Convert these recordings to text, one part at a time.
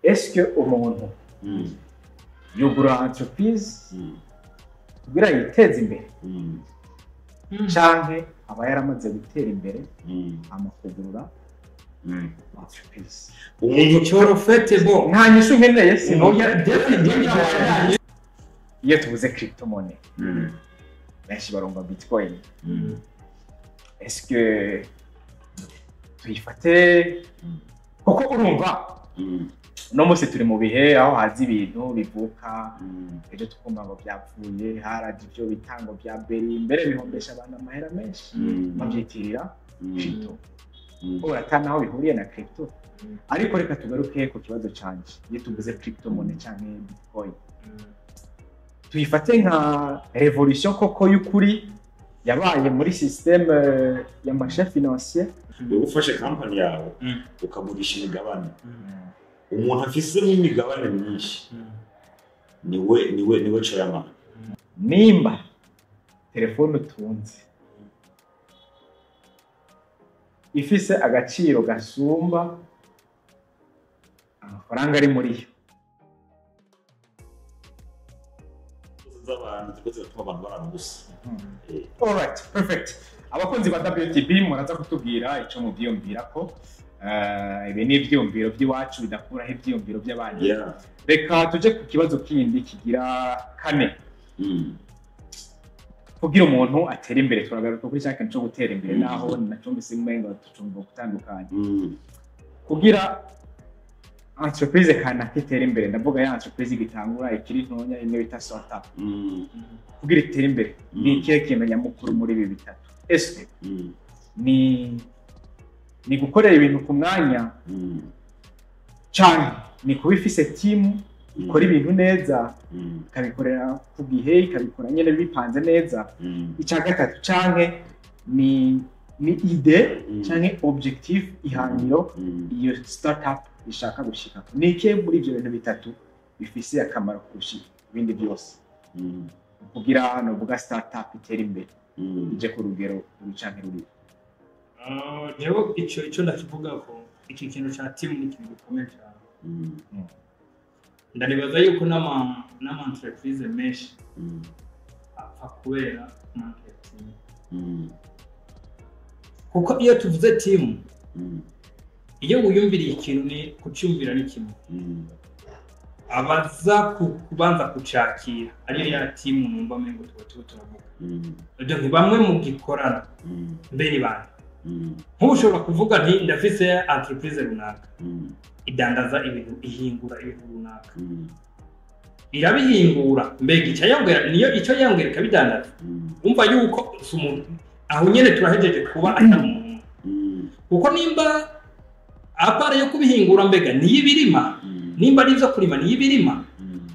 est-ce que umuntu yugura entreprise kugira yiteze imbere canke aba yaramaze gutera imbere amakugurura entreprise umuntu cyorofete bo nta nyishu nkeneye definitely iyo tuvuze crypto money benshi barumva bitcoin est-ce que tuyifate kuko urumva no musi turi mu bihe aho hazi ibintu bivuka ejo tukumva ngo byapfuye haraje ibyo bitango bya beri imbere bihombesha abantu amahera menshi babyitirira crypto uratana aho bihuriye na crypto ariko reka tugaruke ku kibazo canje iyo tuvuze crypto money canke bitcoin tuyifate nka revolution koko y'ukuri yabaye muri systeme ya marché financier ufashe company yawe ukagurisha imigabane umuntu afise imigabane myinshi niwe chairman nimba telefone utunze ifise agaciro gasumba amafaranga ari muri yo z'abantu zikoze gutuma abantu baramugusa alright perfect abakunzi ba WTB muraza kutubwira ico muvyiyumvira ko ibi ni ivyiyumviro by'iwacu bidakuraho ivyiyumviro by'abandi reka tuje ku kibazo kindi kigira kane kugira umuntu atera imbere turagaruka kuri cyane cyo gutera imbere naho nacumbise umengo tucumva gutandukanye kugira entreprise kana kitera imbere ndavuga ya entreprise gitangura ikiri ntonya imwe bita startup kugira itera imbere ni ikihe kintu nyamukuru muri ibi bitatu ese ni gukorera ibintu ku mwanya cyane ni kuba ifise team ikora ibintu neza ikabikorera ku gihe ikabikora nyene bipanze neza icya gatatu canke ni ide canke objectif ihangiro iyo startup ishaka gushika nike muri ibyo bintu bitatu bifise akamaro kurusha ibindi byose kugira no buga startup itera imbere ije ku rugero rucanke ruri jewe ico ndakivuga ko iki kintu cha team ni kintu gikomeye cyane ndanibaza yuko n'ama entreprise menshi apfa kubera marketing kuko iyo tuvuze team iyo wiyumviriye ikintu ni kucyumvira ni kimwe abaza kubanza kucakira ariyo ya team numva mengo tuba turavuga ibyo ntibamwe mu gikorana mbere bandi ntushobora kuvuga nti ndafise entreprise runaka idandaza ibintu ihingura ibintu runaka irabihingura mbega icyo yongera niyo icyo yongera ikabidandaza umva yuko umuntu aho nyene turahejeje kuba atamuntu kuko nimba apara yo kubihingura mbega niyibirima nimba ari byo kurima niyibirima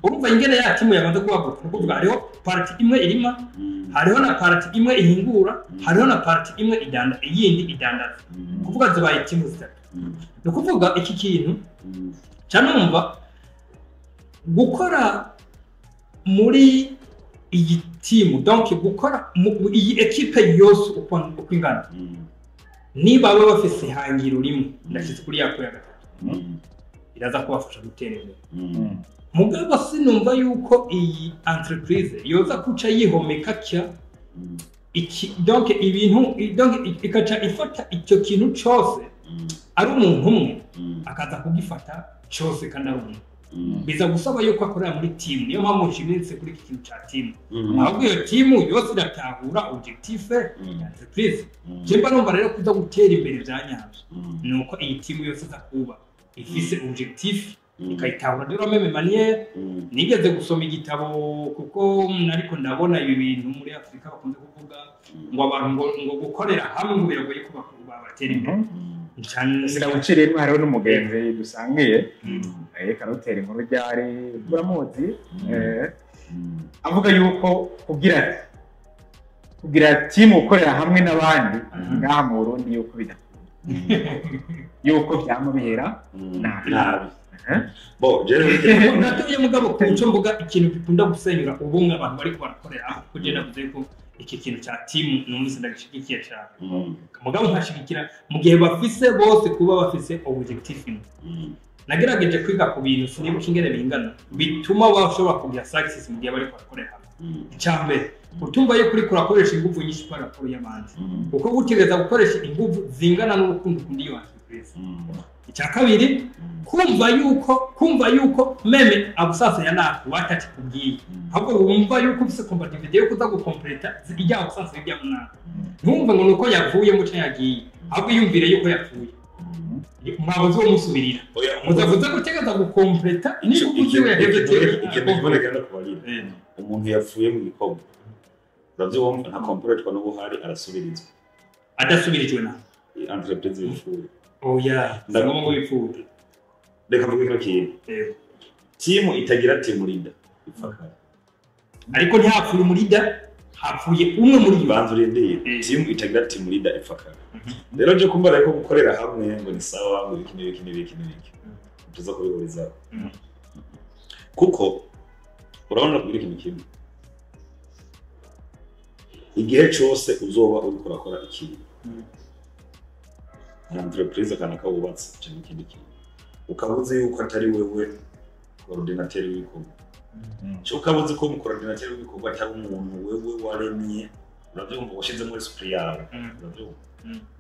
urumva ingene ya timu yabanze kuvuga hariho party imwe irima hariho na party imwe ihingura hariho na party imwe iyindi idandaza kuvuga zibaye timu zitatu no kuvuga iki kintu cyanumva gukora muri iyi timu donc gukora iyi equipe yose uko ingana niba baba bafise hangiro rimwe ndashitse kuri yako ya gatatu iraza kubafasha gutera imbere mugabo sinumva yuko iyi entreprise yoza kuca yihomeka cya iki donc ibintu donc ikaca ifata icyo kintu cyose ari umuntu umwe akaza kugifata cyose kandi ari umuntu biza gusaba yuko akorera muri team niyo mpamvu nshimitse kuri iki kintu cya team ahubwo iyo team yose iratahura objectif ya entreprise kimba numva rero kuza gutera imbere byanyabyo nuko iyi team yose zakuba ifise objectif ikayitahura de la même manière nigeze gusoma igitabo kuko ariko ndabona ibi bintu muri Afrika bakunze kuvuga ngo abantu ngo gukorera hamwe ngo biragoye kuba batera imbere sinabuciriye hariho n'umugenzi dusangiye karotera inkuru ryari buramuzi avuga yuko kugira team ukorera hamwe n'abandi ngaha mu Burundi yuko yuko byamubera nabi bo jere natuye mugabo kuco mvuga ikintu gikunda gusenyura ubumwe abantu bari barakorera kugenda bivuze ko iki kintu cya team numvise ndagishigikiye cyane mugabo nkashigikira mu gihe bafise bose kuba bafise objectif nagerageje kwiga ku bintu sinibuka ingene bingana bituma bashobora kugira success mu gihe bari kubakorera icyambere utumva yo kuri kurakoresha ingufu nyinshi kwa raporo y'abandi kuko gutegeza gukoresha ingufu zingana n'urukundo kundi yo entreprise icya kabiri kumva yuko meme abusasa ya naku watati kubwiye ahubwo wumva yuko ufise compatibility yo kuza gukompleta ijya abusasa ijya munana ntumva ngo nuko yavuye mu cyo yagiye ahubwo yumvire yuko yavuye mwabuze wo musubirira muzavuze gutegeza gukompleta niba ugiye yaheze ikintu kiboneka kubarira umuntu yapfuye mu gikombe ravyo wumva nta komporetwa n'ubuhari arasubirizwa adasubirijwe na entreprise y'ipfuye oya ndagomba wipfuye reka mvuge kino kintu timu itagira timu leader ipfakara ariko ntihapfuye umurida hapfuye umwe muri yo banzu rindeye timu itagira timu leader ipfakara rero je kumbara ko gukorera hamwe ngo ni sawa ngo iki tuza kubihuriza kuko urabona kugira ikintu kimwe igihe cyose uzoba uri kurakora ikintu entreprise kana kawubatse cyangwa ikindi kintu ukabuze yuko atari wewe coordinateur w'ibikorwa cyo ukabuze ko mu coordinateur w'ibikorwa atari umuntu wewe waremye urabyumva washize muri esprit yawe urabyumva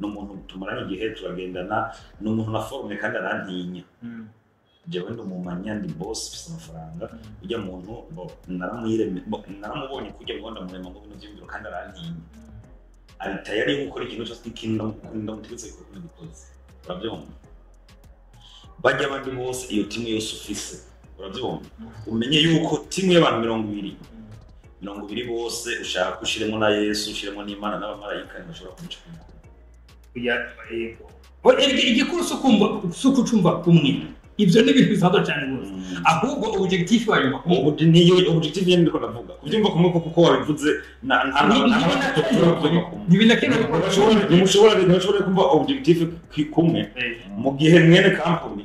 n'umuntu tumaranye igihe turagendana n'umuntu na forme kandi arantinya jewe ndo mumanya ndi boss fisa amafaranga ujya muntu naramubonye kujya mwonda murema ngo bino by'ibiro kandi arantinya ari tayari gukora ikintu cyose ndamutegetse ko nabikoze urabyumva bajya abandi bose iyo timu yose ufise urabyumva umenye yuko timu y'abantu 200 bose ushaka ushiremo na Yesu ushiremo n'Imana n'abamarayika ntibashobora kumuca igikuru suko cumva kumwe ivyo ni ibintu bisanzwe cyane rwose ahubwo objectif wayo niyo objectif yende ko ndavuga kubyumva kumwe kuko wabivuze ntimushobora kumva objectif kumwe mu gihe mwene company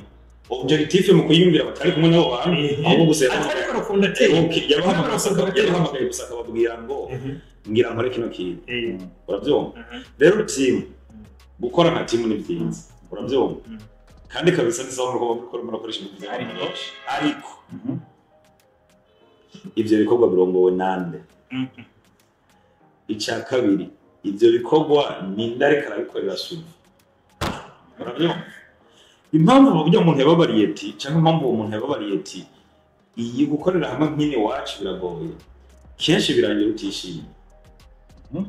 objectif mu kuyumvira batari kumwe nabo bantu ahubwo gusera yabahamagaye gusa akababwira ngo ngira nkore kino kintu urabyumva rero team gukora nka team ni byiza urabyumva kandi kabisa nisaho ngo bakora murakoresha ibintu ariko ivyo bikorwa birongowe nande icya kabiri ivyo bikorwa ni ndari karabikorera suva urabyumva impamvu buryo umuntu yababariye ati cyangwa impamvu umuntu yababariye ati iyi gukorera hamwe nk'ine wacu biragoye kenshi birangira utishimye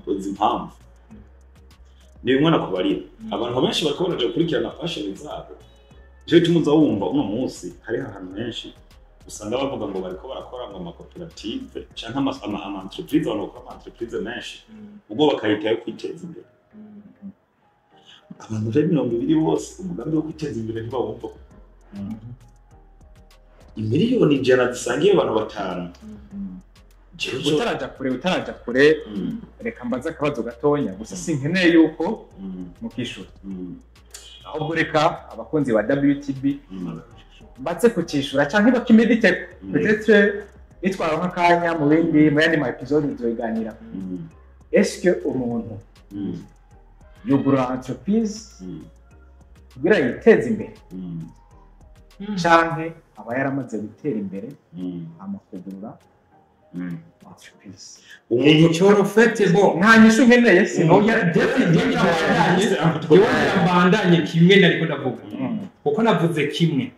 uzi impamvu ni bimwe nakubarira abantu benshi bariko baraje gukurikirana passion zabo je tumuza wumva uno munsi hari ahantu henshi usanga bavuga ngo bariko barakora ngo amakoperative cyangwa ama entreprise banokora ama entreprise menshi ubwo bakayitayo kwiteza imbere abantu 200 bose umugambi wo kwiteza imbere ntibawumva imiliyoni ijana zisangiye abantu batanu utaraja kure reka mbaza akabazo gatonya gusa sinkeneye yuko mukishura ahubwo reka abakunzi ba WTB batse kukishura canke bakimedite peut-être itwara nk'akanya mu bindi mu yandi ma episode tuzoganira est-ce que umuntu yugura entreprise kugira yiteze imbere canke aba yaramaze gutera imbere amakugurura entreprise umuntu cyoro fete bo nta nyishu nkeneye sinoya bandanye kimwe nariko ndavuga kuko navuze kimwe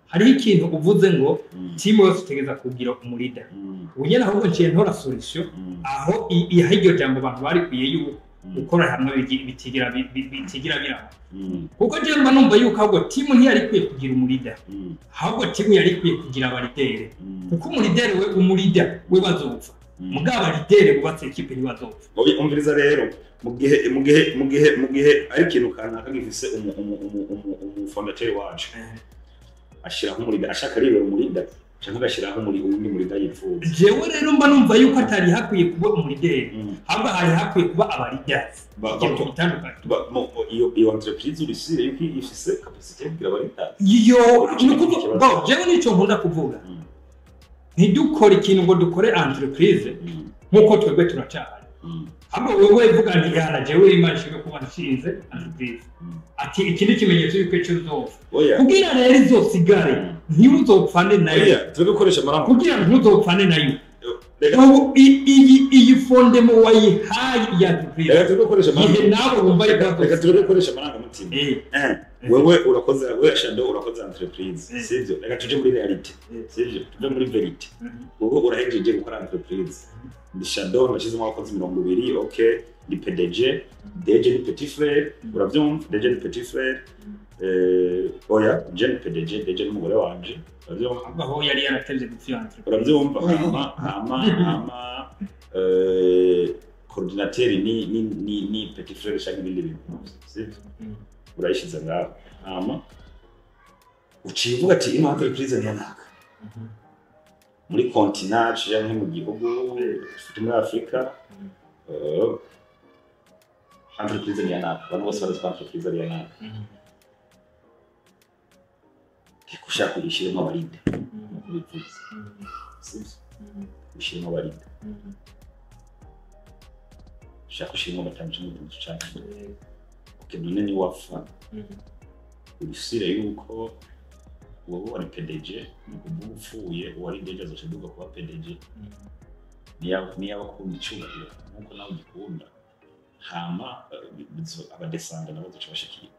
hari ikintu uvuze ngo team yose utegeza kugira umurida unyena ahubwo nciye ntora solution aho ihiryo jambo abantu bari kwiye yuko gukora hamwe bitigira biramo kuko je mba numva yuko ahubwo team ntiyari kwiye kugira umurida ahubwo team yari kwiye kugira abaridere kuko umuridere we umurida we bazopfa mugaba lidere bubatse equipe ntibazopfa umviriza rero mu gihe ari kintu kanaka gifise fondateur wacu ashiraho umurida ashaka rero umurida cyangwa agashiraho uwundi murida yipfuza jewe rero mba numva yuko atari hakwiye kuba umuridere hamba hari hakwiye kuba abariders bitandukanye iyo entreprise urisire yuko ifise capacité kugira abariders iyo nukuvuga jewe nico nkunda kuvuga ntidukore ikintu ngo dukore entreprise nkuko twebwe turacahari Hama wewe vuga ndi yana jewe imashike kuba nshinze entreprise ati ikindi kimenyetso yuko cyo zopfa kugira rero izosigare ntuzopfane nayo turabikoresha amarango kugira ntuzopfane nayo iyi fondemo wayihaye ya entreprise reka turabikoresha amarango nabo bumva reka turabikoresha amarango mutima wewe urakoze wewe Shadow urakoze entreprise sivyo reka tuje muri reality sivyo tuje muri verity wowe urahejeje gukora entreprise ndi Shadow nashizemo abakozi 200 okay ndi PDG DG ni petit frère uravyumva DG ni petit frère oya Jean PDG DG ni umugore wanje uravyumva aho yari yaratevye gufya entreprise uravyumva ama coordinateur ni petit frère shaka ibindi bintu sivyo urayishize ngaho ama ucivuga ati ino entreprise ni yanaka muri continent cyangwa mu gihugu muri Afrika entreprise ni yanaka abantu bose barazi entreprise ni yanaka kushaka kuyishiramo abarinde bivuze sivyo kuyishiramo abarinde shaka kushiramo abatanje mu gihugu cyacu none ni wafa urusire yuko wowe wari PDG nukuvuga upfuye wari DG azosheduka kuba PDG niya bakunda icubahiro nkuko nawe ugikunda hama abadesanda nabo zocabashikira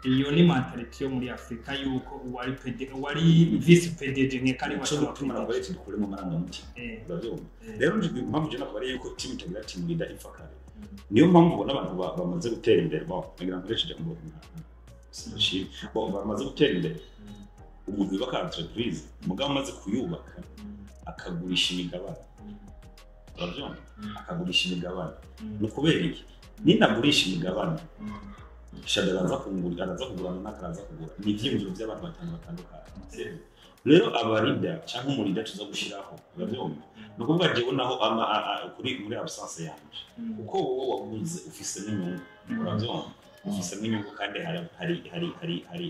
iyo ni mentality yo muri Afrika yuko wari PDG wari vice PDG nkekari washobora kumara ngo leti dukure mu maranga muti rero mpamvu je nakubari yuko team itagira team leader ifakare niyo mpamvu ubona abantu bamaze gutera imbere bagira ngo reshije ngo bamaze gutera imbere umuntu yubaka entreprise umugabo amaze kuyubaka akagurisha imigabane uravyumva akagurisha imigabane no kubera iki ninagurisha imigabane Shadow araza kugurana n'akaraza kugura ni ivyiyumviro by'abantu batandukanye rero abarida cyangwa umurida tuza gushiraho uravyumva no kuvuga jewe naho kuri muri absence yanje uko wowe waguze ufise n'inyungu uravyumva ufise n'inyungu kandi hari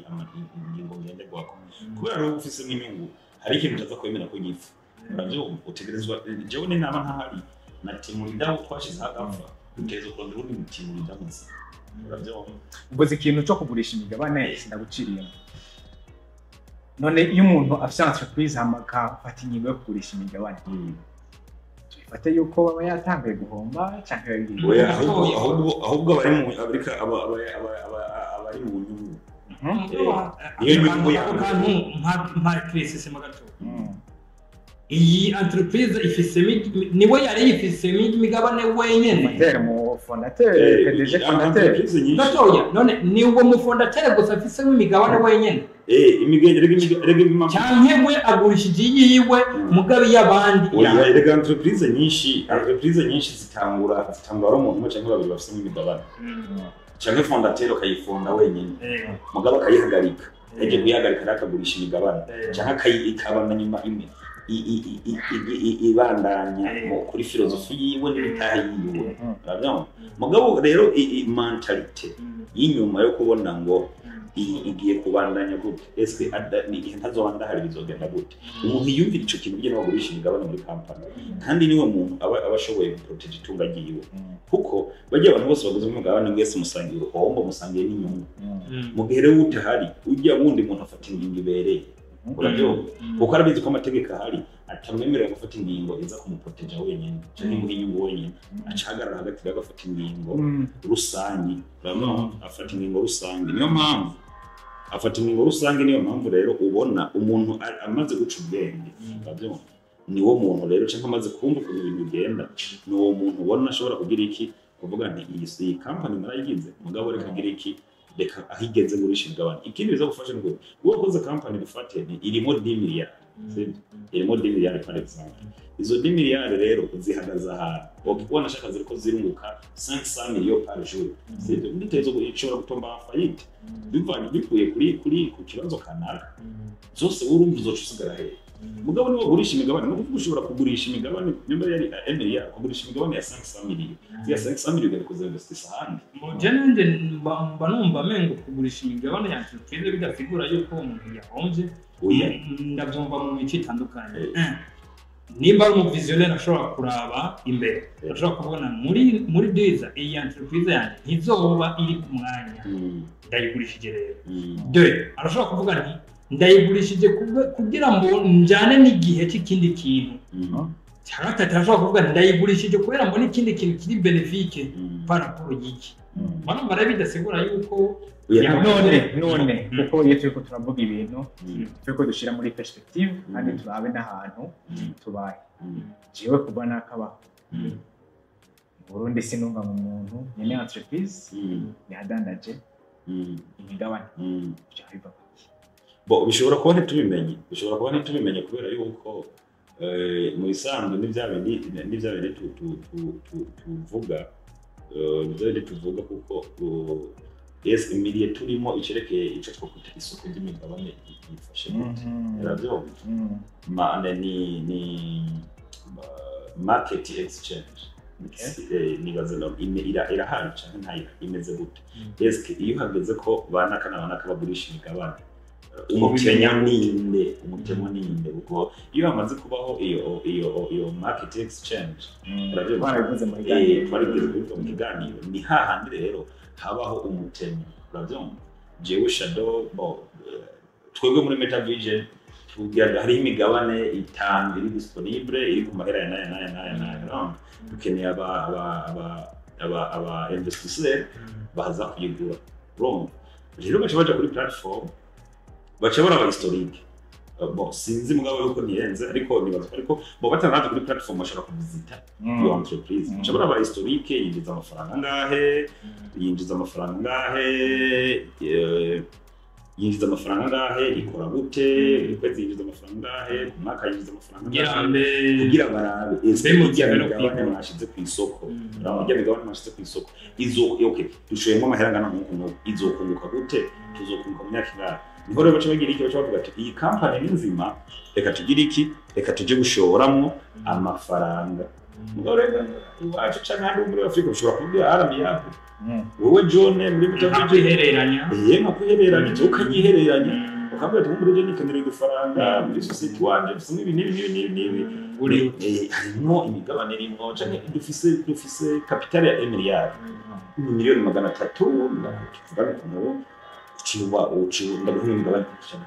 ingingo ngende gwako kubera rero ufise n'inyungu hari ikintu utaza kwemera ko gipfa uravyumva utegerezwa jewe n'inama ntahari na timurida twashize hagapfa utegerezwa kurondera undi mutimurida muzi uravyumva ubuze ikintu cyo kugurisha imigabane sinaguciriye none iyo umuntu afite entreprise hamaka fata ingingo yo kugurisha imigabane twifate yuko baba yatangaye guhomba cyangwa yagiye ahubwo bari mu Amerika abari mu nyungu iyo nyungu y'abantu nka crisis magato iyi entreprise ifise niwe yari ifise imigabane wenyene fondateur PDG fondateur natoya none ni uwo mu fondateur gusa afise imigabane wenyene imigabane cyangwa we agurishije yiwe mugabe y'abandi ya entreprise nyinshi zitangura ari umuntu cyangwa babiri bafise imigabane cyangwa fondateur kayifonda wenyene mugabe akayihagarika yaje kuyihagarika akagurisha imigabane cyangwa akayikabana nyuma imwe ibandanya kuri filozofi yiwe n'itaha yiwe urabyumva mugabo rero mentality y'inyuma yo kubona ngo igiye kubandanya gute ese ni ntazobanda hari bizogenda gute umuntu yumvira ico kintu bye n'abagurisha imigabane muri company kandi niwe muntu aba ashoboye protect itunga ryiwe kuko bagiye abantu bose baguze umugabane mwese musangiye uruhombo musangiye n'inyungu mu gihe rero utahari ujya wundi muntu afata ingingo ibereye urabyumva kuko arabizi ko amategeko ahari atamwemerera gufata ingingo iza kumuproteja wenyine cyangwa imuhinyungu wenyine acahagarara hagati y'agafata ingingo rusangi urabona afata ingingo rusangi niyo mpamvu afata ingingo rusangi niyo mpamvu rero ubona umuntu amaze guca ubwenge urabyumva niwo muntu rero cyangwa amaze kumva ukuntu ibintu bigenda niwo muntu ubona ashobora kugira iki kuvuga nti iyi company narayigize mugabo reka agira iki reka ahigeze gurisha imigabane ikindi biza gufasha ngo uwo koze company bifate irimo 10 miliyari irimo 10 miliyari par exemple izo 10 miliyari rero zihagaza ahantu ukibona shaka ziriko zirunguka 500 millions par jour c'est nditezo ishobora gutomba fayite bivanye bikuye kuri ku kibazo kanaka zose urumva uzocusigara he mugabo niwo gurisha imigabane no kuvuga ushobora kugurisha imigabane nyuma yari miliyari kugurisha imigabane ya 500 millions ya 500 millions garikoze investisa handi jenende mba numva mengo kugurisha imigabane ya entreprise bidasigura yuko umuntu yahonje ndabyumva mu mico itandukanye nimba ari umuvisionnaire ashobora kuraba imbere ashobora kubona muri Diza iyi entreprise yanjye ntizoba iri ku mwanya ndayigurishije rero arashobora kuvuga nti ndayigurishije kugira ngo njyane n'igihe cy'ikindi kintu cyangwa ashobora kuvuga nti ndayigurishije kubera ngo n'ikindi kintu kiri benefique par rapport y'iki bano barabidasigura yuko none kuko iyo turiko turavuga ibintu turiko dushira muri perspective kandi turabe n'ahantu tubaye jewe kuba nakabaho Burundi sinumva mu muntu nyene entreprise yadandaje imigabane cyariva bo bishobora kuba ntitubimenye kubera yuko mu isanzwe n'ivyabindi tuvuga kuko yes immediate turimo icerekeye ico twakwita isoko ry'imigabane yifashe yaravyo ni market exchange nibaza irahari cyane ntayo imeze gute yes iyo hageze ko banaka bagurisha imigabane umukenya ninde kuko iyo hamaze kubaho iyo market exchange barabivuze mu kiganiro ni hahandi rero habaho umutenya uravyumva jewe shadow twebwe muri MetaVision tugira hari imigabane itanga iri disponible iri ku mahera ya dukeneye aba investisseurs baza kuyigura rero baca kuri platform baca baraba historique sinzi mugabo yuko niyenze ariko nibaza ariko batanaje kuri platform bashaka kuvizita iyo entreprise baca baraba historique yinjiza amafaranga ngahe yinjiza amafaranga ngahe ikora gute kwezi yinjiza amafaranga ngahe kumaka yinjiza amafaranga ngahe kugira barabe migabane mwashize ku isoko migabane mwashize ku isoko okay dushoyemo amahera ngana nk'uko izokunguka gute tuzokunguka mu myaka ingahe niho rero baca bagira iki baca bavuga ati iyi company ni nzima reka tugire iki reka tuje gushoramwo amafaranga mugabo rero iwacu canke handi muri Afrika ushobora kugira aramiyaho wowe John muri mutabihereranya nkakuhereranya cyo ukanyihereranya ukambwira ati muri John ikenera ifaranga muri society wanje dufise ibi uri harimo imigabane irimo canke dufise capital ya 1 miliyari miliyoni 300 tuvuga ko ndaguha imigabane cyane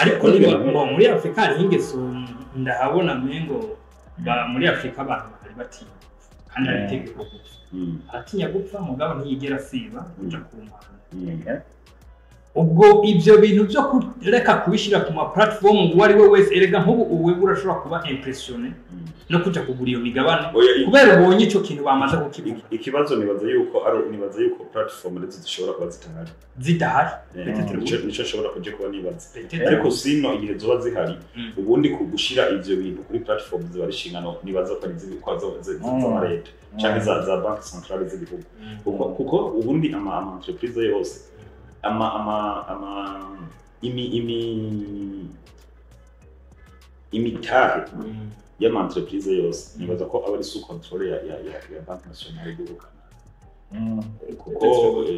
ariko niba muri Afrika hari ingeso ndahabona mengo muri Afrika abantu bari bati kandi aritegeko aratinya gupfa mugabo ntiyigera siba uja ku mpano ubwo ivyo bintu byo kureka kubishira ku ma platform uwo ari we wese erega nk'ubu uwe urashobora kuba impressionné no kuja kugura iyo migabane kubera ubonye ico kintu bamaze kukivuga ikibazo nibaza yuko platform ndetse zishobora kuba zitahari nico ashobora kuja kuba nibaza ariko sino igihe zoba zihari ubundi kugushira ivyo bintu kuri platform ziba rishingano nibaza ko ari kwazo za leta canke za bank centrale z'igihugu kuko ubundi ama entreprise yose imitahe y'ama entreprise yose nibaza ko aba ari sous contrôle ya banque nationale y'u Canada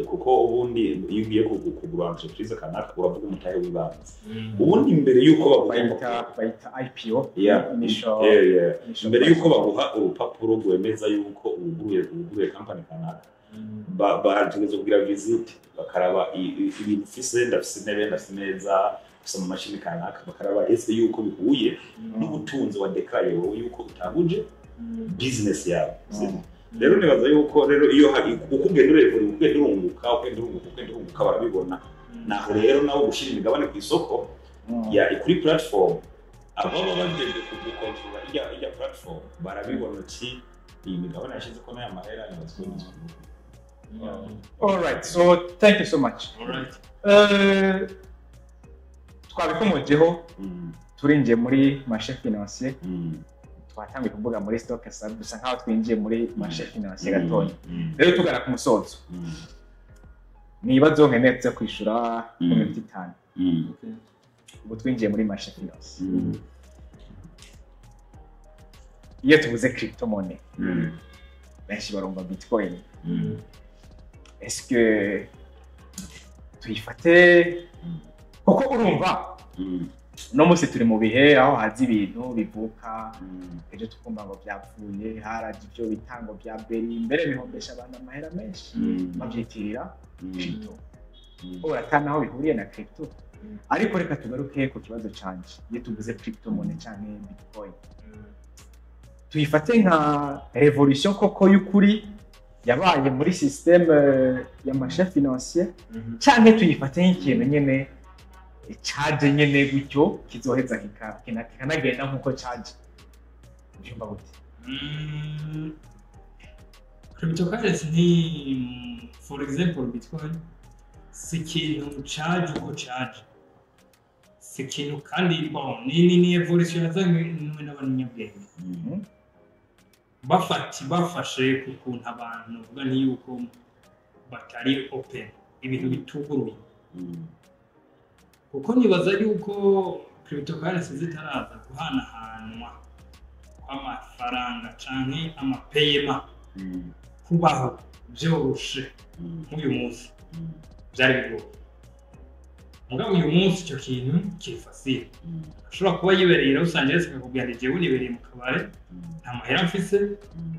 kuko ubundi iyo ugiye kugura entreprise kanaka uravuga umutahe w'ibanze ubundi mbere yuko bayita IPO mbere yuko baguha urupapuro rwemeza yuko uguruye company kanaka bategeza kugira visit bakaraba ibintu ufise ndafise intebe ndafise neza ufise mu mashini kanaka bakaraba ese yuko bihuye n'ubutunzi wa declare wowe yuko utaguje business yawe rero nibaza yuko rero iyo ukugenda urunguka barabibona naho rero nawo gushira imigabane ku isoko ya kuri platform abo babageje kugukontrola ijya platform barabibona ati iyi migabane yashize ko nayo amahera y'abatswe. All right, so thank you so much. All right. Twabikomojeho turinjiye muri marché financier. Twatangiye kuvuga muri stock asab dusa nkaho twinjiye muri marché financier gatonya. Rero tugana ku musozo. Nibazo nkeneye byo kwishura ku minsi 5. Ubu twinjiye muri marché financier. Iyo tuvuze crypto money. Benshi barumva Bitcoin. Est-ce que tuyifate kuko urumva no musi turi mu bihe aho hazi ibintu bivuka ejo tukumva ngo byapfuye haraje ibyo bitango bya beri mbere bihombesha abantu amahera menshi babyitirira crypto uratana aho bihuriye na crypto ariko reka tugaruke ku kibazo canje iyo tuvuze crypto money canke bitcoin tuyifate nka revolution koko y'ukuri yabaye muri système ya marché financier canke tuyifate nk'ikintu nyene charge nyene gutyo kizoheza kikanagenda nkuko charge ubyumva gute cryptocurrency ni for example bitcoin si ikintu charge uko charge si ikintu kandi bon ni evolution yazanywe n'abanyabwenge bafashe kukuntu abantu bavuga nti yuko batari open ibintu bituguruye kuko nibaza yuko cryptocurrency zitaraza guhanahanwa kw'amafaranga canke amapayema kubaho byoroshe nk'uyu munsi byari bigoye mugabo uyu munsi icyo kintu kiri facile ashobora kuba yibereye i Los Angeles akakubwira ati jewe nibereye mu kabare nta mahera mfise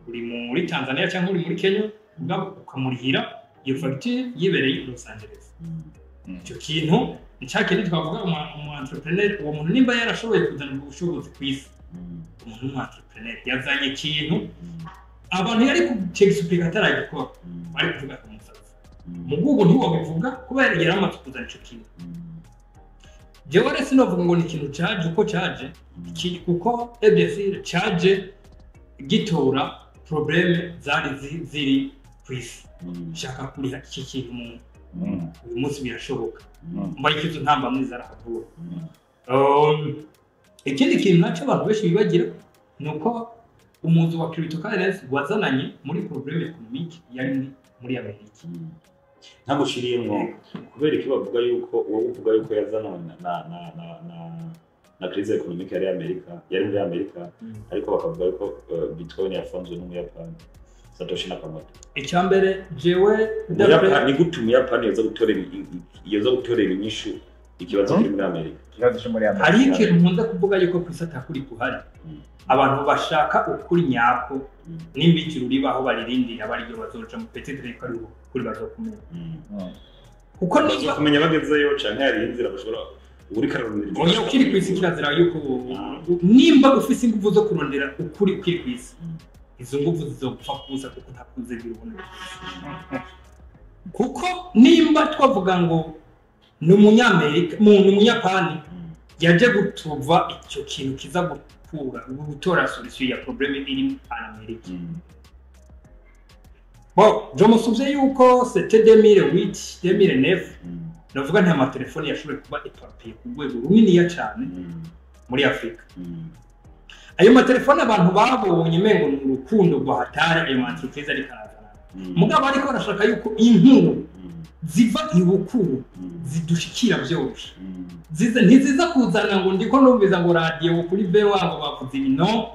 uri muri Tanzania cyangwa uri muri Kenya mugabo ukamurihira iyo facture yibereye i Los Angeles icyo kintu ni cya kintu twavuga umu entrepreneur uwo muntu nimba yarashoboye kuzana ubushobozi ku isi umuntu w'umu entrepreneur yazanye ikintu abantu yari kuexplica ataragikora bari kuvuga ku musaza mu Google ntiwabivuga kuba yari amaze kuzana icyo kintu jewe rero sinovuga ngo ni ikintu charge uko charge kuko EBFR charge gitora probleme zari ziri ku isi shaka kuriha iki kintu uyu munsi birashoboka mbaye ikizo ntamba mwiza arahavura ikindi kintu nacyo abantu benshi bibagira ni uko umuzi wa cryptocurrency wazananye muri probleme economique yari muri Amerika ntamushiriyemo kubera iki bavuga yuko wowe uvuga yuko yazanwe na crise economique yari muri Amerika ariko bakavuga yuko bitcoin yafunzwe n'umuyapani Satoshi Nakamoto icyambere jewe ni gute umuyapani yoza gutorera inyishu ikibazo kiri muri Amerika hari ikintu nkunda kuvuga yuko kwisata kuri kuhari abantu bashaka ukuri nyako n'imbikiro ribaho baririndira bari byo bazoja mu petite kuri bazokumenya kuko niba kumenya bagezeyo canke hari inzira bashobora uri karondera oya ukiri kwisi kirazira yuko nimba ufise ingufu zo kurondera ukuri kwiri kwisi izo ngufu zizopfa kuza kuko ntakuze birubona kuko nimba twavuga ngo ni umunyamerika ni umunyapani yaje gutuva icyo kintu kiza gutora solution ya probleme iri muri Amerika bon je me souviens yuko c'était 2008 2009 navuga nta amatelefone yashoboye kuba éparpillé ku rwego runini cyane muri Afrika ayo matelefone abantu babonye mengo ni urukundo rwa hatari ayo entreprise ari karazana mugabo ariko barashaka yuko inkuru ziva ibukuru zidushikira byose ntiziza kuzana ngo ndiko numviza ngo radio kuri bewa ngo bavuze ibino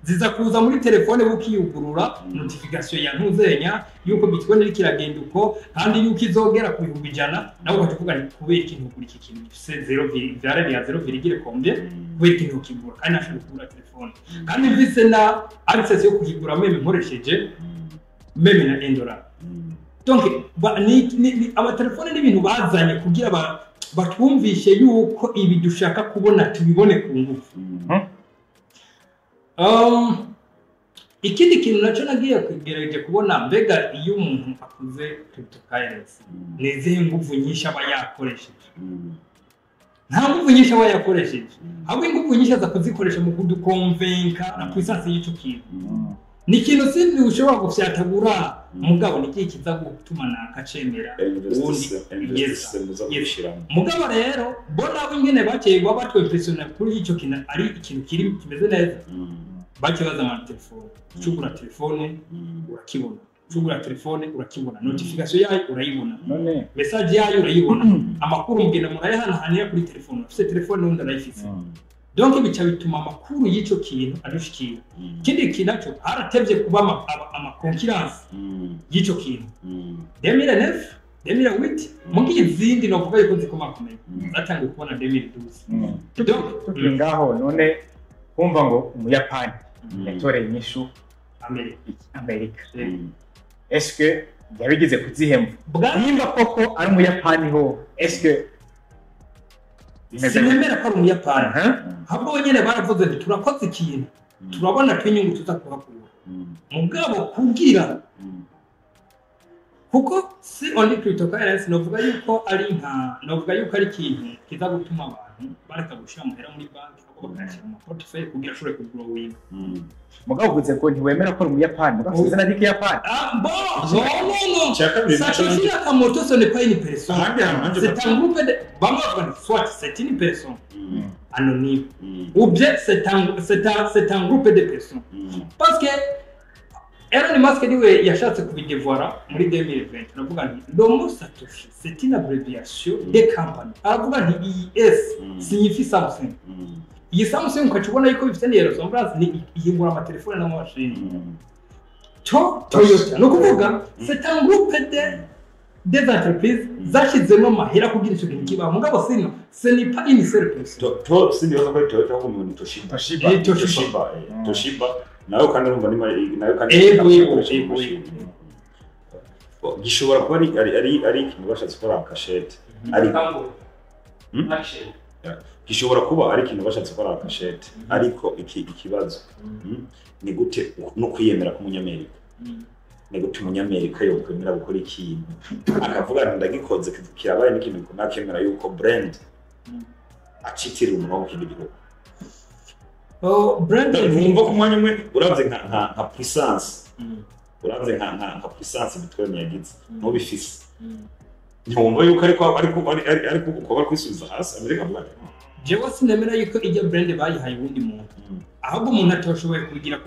ziza kuza muri telefone bukiyugurura notification ya ntuzenya yuko bitcoin iri kiragenda uko kandi yuko izogera ku 100 nawe ukavuga ni kubera ikintu kuri iki kintu gifise 0,0 combien kubera ikintu kigura kandi nashobora kugura telefone kandi mvise na access yo kugura meme nkoresheje meme na $1 donc amatelefone n'ibintu bazanye kugira batwumvishe yuko ibi dushaka kubona tubibone ku ngufu ikindi kintu nacyo nagiye kugerageje kubona mbega iyo umuntu akuze cryptocurrency nezihe ngufu nyinshi aba yakoresheje nta ngufu nyinshi aba yakoresheje ahubwo ingufu nyinshi aza kuzikoresha mu kudukonvenka na puissance y'icyo kintu ni ikintu sindi ushobora gufyatagura mugabo ni ikihe kiza gutuma nakacemera ubundi mugabo rero bona abo ingene bakeye batwefesiona kuri icyo kintu ari ikintu kimeze neza bakibaza amatelefone ucugura telefone urakibona ucugura telefone urakibona notification yayo urayibona message yayo urayibona amakuru mugenda murayahanahaniya kuri telefone ufite telefone n'undi arayifise donc bica bituma amakuru y'icyo kintu adushikira kindi kinacho haratevye kuba ama concurrence y'icyo kintu 2009 2008 mugiye izindi novuga yuko zikomakomeye zatangiye kubona 2012 tukiri ngaho none kumva ngo umuyapani yatoreye inyishu Amerika est-ce que yabigize kuzihemba nimba koko ari umuyapani ho est-ce que sinemera ko ari umuyapani ahubwo nyene baravuze ati turakoze ikintu turabona twinyungu tuza kuhakura mugabo kugira kuko si only cryptocurrency novuga yuko ari ikintu kiza gutuma abantu bareka gushira muhera muri banki ahubwo bakashira mu portfolio kugira ashobore kugrowing mugabo uvuze ko ntiwemera ko ari umuyapani mugabo izina ry'ikiyapani no Satoshi Nakamoto ce n'est pas une personne c'est un groupe de soit c'est une personne anonyme ou bien c'est un groupe de personnes parce que Elon Musk niwe yashatse kubidevoira muri 2020 navuga nti Domo Satoshi c'est une abréviation de company aravuga nti IS signifie Samsung iyi Samsung ukacubona yuko bifite ni ressemblance ni ihingura amatelefone n'amashini Toyota no kuvuga c'est un groupe des entreprises zashizemo mahera kugira icyo kintu kiba mugabo sino ce n'est pas une seule personne sindi yoza ko Toyota ko umuntu Toshiba nayo kandi urumva nayo kandi gishobora kuba ari ikintu bashatse gukora akashete gishobora kuba ari ikintu bashatse gukora akashete ariko ikibazo ni gute no kwiyemera k'umunyamerika ni gute umunyamerika yo kwemera gukora ikintu akavuga ndagikoze kirabaye n'ikintu gikomeye akemera yuko brand acitira umuntu wo kindi gihugu brand numva ko umwanya umwe uravye nka puissance uravye nka puissance Bitcoin yagize no bifise ntumva yuko ariko uko kwisubiza hasi Amerika bwa jewe sinemera yuko ijya brand bayihaye ubundi muntu ahubwo umuntu atoshoboye kugira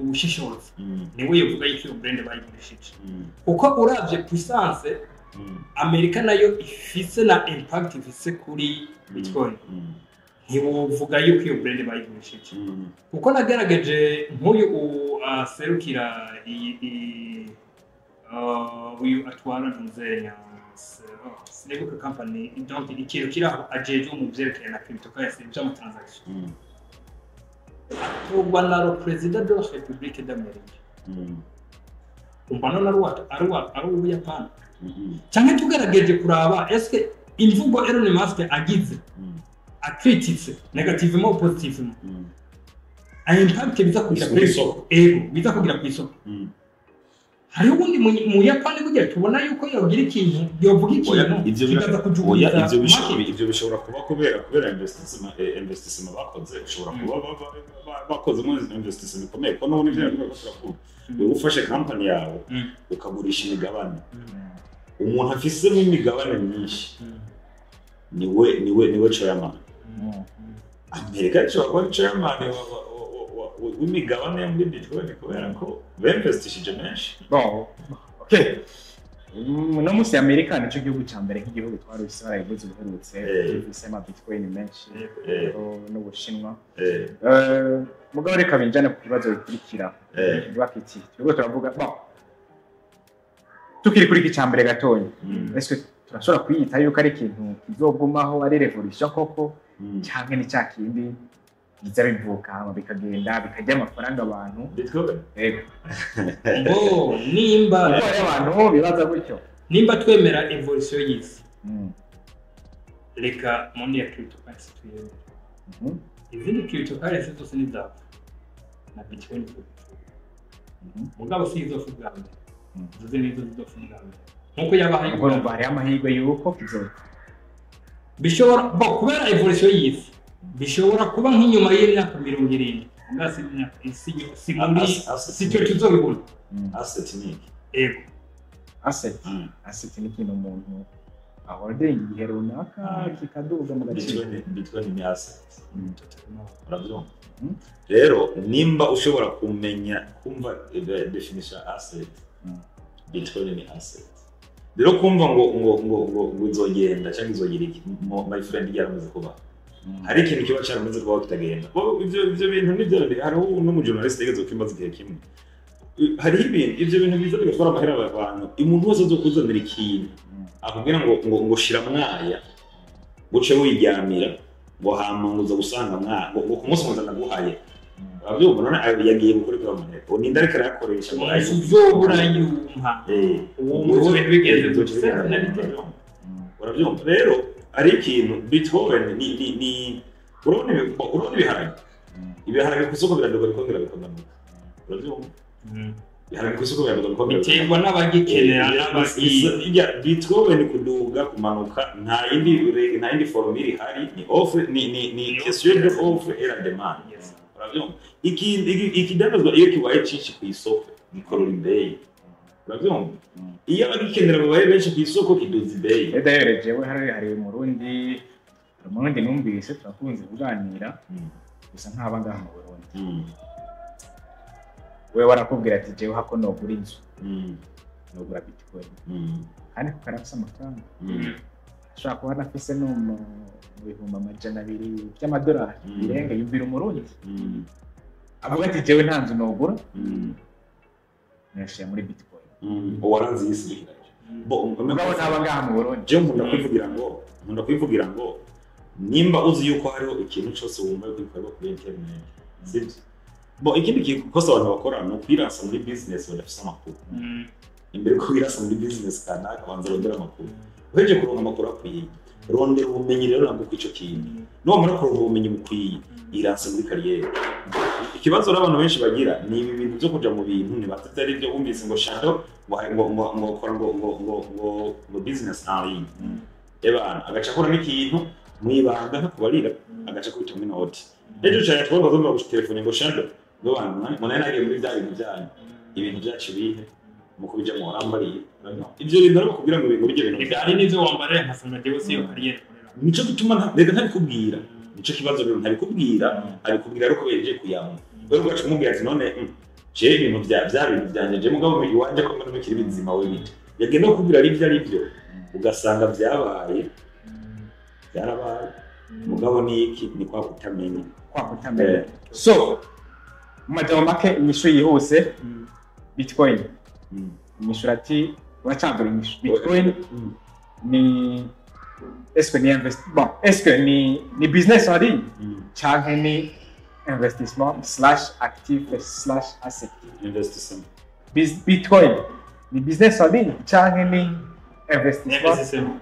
ubushishozi niwe yovuga yuko iyo brand bayigurishije uko uravye puissance Amerika nayo ifise na impact ifise kuri Bitcoin ntibuvuga yuko iyo brand bayigurishije kuko nagerageje nk'uyu serukira uyu atwara nzenya Sneguka company donc ikintu kiraho ajeje mu byerekeye na cryptocurrency by'ama transaction atogwa na president de la République d'Amérique umbana ari ubuyapani cyangwa tugerageje kuraba est-ce que imvugo Elon Musk agize akrititse negativement ou positivement impact biza kugira ku isoko biza kugira ku isoko hariho ubundi mu Yapani bugiye tubona yuko yogira ikintu yovuga ikintu ivyo bishobora kuba kubera investissement bakoze bishobora kuba bakoze mu investissement ikomeye ko none ivyo bakora ko ufashe company yawe ukagurisha imigabane umuntu afise mu imigabane myinshi niwe chairman Amerika cyo chairman w'imigabane muri Bitcoin kubera ko bemvestishije menshi bon okay no musi Amerika nico gihugu ca mbere nk'igihugu twaruse barayivuze uherutse bisema Bitcoin menshi no Bushinwa mugabo reka binjane ku kibazo bikurikira bakiti twego turavuga bon tukiri kuri iki mbere gatonya est-ce que turashobora kwiyita yuko ari ikintu kizogumaho ari revolution koko cyangwa ni cyakindi biza bivuka bikagenda bikajya amafaranga abantu yego nimba abantu bibaza gutyo nimba twemera evolution y'isi reka muri ya cryptocurrency tuyemera izindi cryptocurrency zose ni zawe na Bitcoin mugabo si izo fuga zuze nizo zidofunga nkuko yabaye ngo bari amahirwe yuko kizoka bishobora kubera evolution y'isi bishobora kuba nk'inyuma y'imyaka 70 ngasi si muri sicyo tuzobibona asset ni ego asset ni kintu umuntu ahorde igihe runaka kikaduga mu gaciro Bitcoin ni asset urabyo rero nimba ushobora kumva definition asset Bitcoin ni asset rero kumva ngo izogenda cyangwa izogira iki my friend yaramaze kuba hari ikintu kiba cyaramaze kuba kitagenda ivyo bintu nibyo hariho no mu journalist yigeze kwimbaza igihe kimwe hari ibintu ivyo bintu biza bigatwara amahera abantu umuntu wese azokuzanira ikintu akubwira ngo shira mwaya guce wiryamira ngo hamunguza gusanga mwa ngo kumunsi muzana guhaye abyumva none yagiye gukora kwa mane ubu ninda ariko arakoresha ngo uzobura yumpa uwo bintu bigeze gutse urabyumva rero ari ikintu Bitcoin ni urabona ibiharage ku isoko biradoga bikongera bikamanuka urabyumva ibiharage ku isoko biradoga bikongera biterwa n'abagikenera n'abasiya Bitcoin kuduga kumanuka nta yindi formule ihari ni offer ni question de offre et la demande urabyumva ikidandazwa iyo kibaye cyinshi ku isoko gikorora imbeyi urabyumva iyo abagikenera babaye benshi ku isoko kiduza imbeyi edayerejewe hari umurundi numvise turakunze kuganira gusa ntabanga mu Burundi we warakubwira ati jewe hako nogura inzu nogura Bitcoin kandi kukarafisa amafaranga ashaka kuba nafise no mu bihumbi amajana 200 by'amadolari birenga yumvira umurundi avuga ati jewe nta nzu nogura nashiye muri Bitcoin waranze yisubira mugabo ntabanga mu Burundi je nkunda kwivugira ngo nimba uzi yuko hariho ikintu cyose wumva kwikorwa kuri internet sibyo ikindi kikosa abantu bakora no kwirasa muri business badafise amakuru imbere ko wirasa muri business kanaka banza rondera amakuru uheje kuronka amakuru akwiye rondera ubumenyi rero nabwo kwico kintu no muri kuronka ubumenyi bukwiye irasa muri kariyeri ikibazo abantu benshi bagira ni ibi bintu byo kuja mu bintu ni batari byo bumvise ngo shadow ngo kora ngo business en ligne agaca akora n'ikintu mwibanga ntakubarira agaca kwita muri note ejo cyane twaba bagomba gushika telefone ngo shadow ngo bantu munana agiye muri bya bintu byanyu ibintu byacu bihe mu kubija mu rambariye ibyo bintu ariko kugira ngo ibintu bijye bintu ari nivyo wambare nkasanga dewe siyo kariyeri nico gituma rega ntabikubwira nico kibazo rero ntabikubwira arikubwira ariko beje kuyamwa rero gacu kumubwira ati none je ibintu bya bintu byanje je mugabo iwanje ko mbona bikiri bizima we bite yagenda kukubwira ari byo ugasanga byarabaye mugabo ni iki ni kwa kutamenya so majambo make inyishu yihuse Bitcoin inyishu ati wacambura inyishu Bitcoin ni est-ce que ni business en ligne canke ni investissement/actif/asset investissement Bitcoin ni business en ligne canke ni investissement.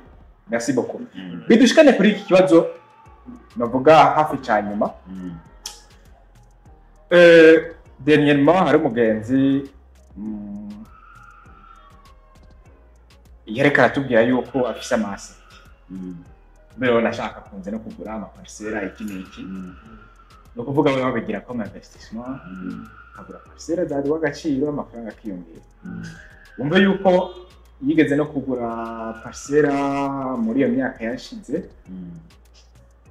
Merci beaucoup. Bidushikane kuri iki kibazo navuga hafi cyanyuma. Dernièrement hari umugenzi yereka atubwira yuko afise amase. Mbere nashaka kunze no kugura amaparcela iki no kuvuga we babigira ko investissement kagura parcela zari wagaciro amafaranga akiyongera. Umbe yuko yigeze no kugura parcela muri iyo myaka yashize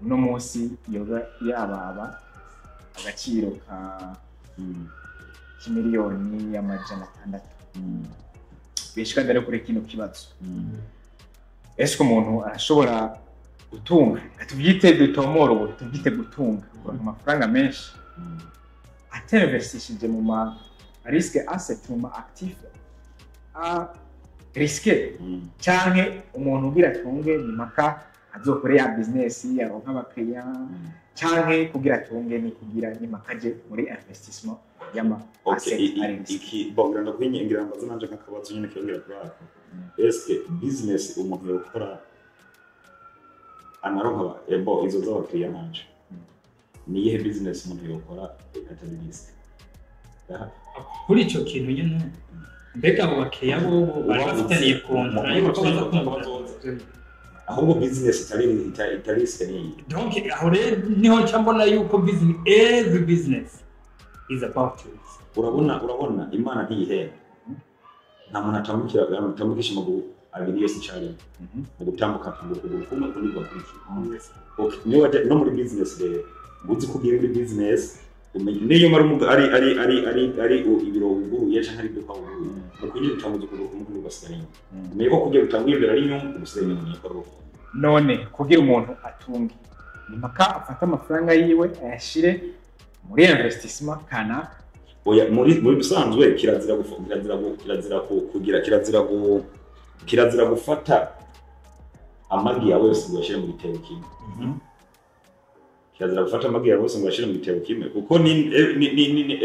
no munsi yababa agaciro ka miliyoni y'amajana 600 bishika ndare kuri kino kibazo ese umuntu arashobora gutunga tubyite dutomoro tubyite gutunga amafaranga menshi atinvestishije mu ma risque asset mu ma actif risque cyane umuntu ugira tunge ni maka azokore ya business yaronka abakiriya cyane kugira tunge ni kugira ni makaje muri investissement yama asset iki bongira no kwinyengira ngo zananje nkakabazo nyine kyongera kurako eske business umuntu yokora anaronka izo z'abakiriya nanje ni ihe business umuntu yokora atari risk kuri ico kintu nyene mbega abo bakiriya bo bari bafitaniye kontra yuko baza kumva ahubwo business itari risk ni donc aho rero niho cyambona yuko business is about you. Urabona imana ntiyihera nta muntu atambukisha amaguru abiri yose cyane mu gutambuka kuguru kumwe kuri bakurikiye okay niyo no muri business rero uzi kugira muri business umenye niyo mari ari ibiro nguru yaje hari byo kwa nguru mu kugira utambuza kuguru kumwe kuri basiranye umenye ko kugira utambuye imbere ari nyungu gusenya mu nyakaro none kugira umuntu atunge ni maka afata amafaranga yiwe ayashire muri investissement kana oya muri bisanzwe kirazira gufata amagi yawe yose ngo yashire mu gitebo kimwe. Kirazira gufata amagi yawe yose ngo yashire mu gitebo kimwe kuko ni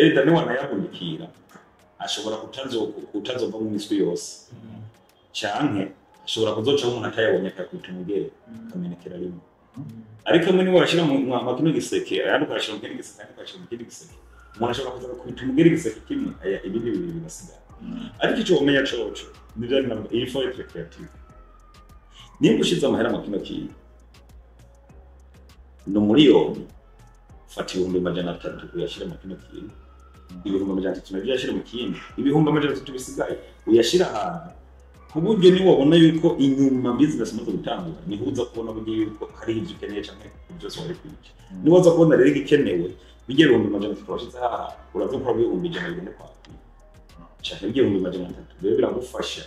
Eda ni wanayabundikira ashobora kutazova mu miswi yose. Canke ashobora kuzoca umuntu atayabonye akakwita umugere akamenekera rimwe. Ariko mwe niwe washira mu makino giseke ayandi ukashira mu kindi giseke kandi ukashira mu kindi giseke. Umuntu ashobora kuza kwita umugere giseke kimwe ibindi bibiri bigasigara. Ariko ico umenya coco ni bya iyi for creative. Nimba ushize amahera makino kiyi no miliyoni fata 300 uyashira makino kiyi 300 uyashira mu kindi 300 bisigaye uyashira ahantu kuburyo ni wabona yuko inyuma business maze gutangura ni huza kubona buryo yuko hari ibyo ukeneye cyane byose wari kwica ni waza kubona rero igikenewe bigera 300 twashize aha uraza ko bihumbi ijana bigende kwa cyane bigera 300 rero biragufasha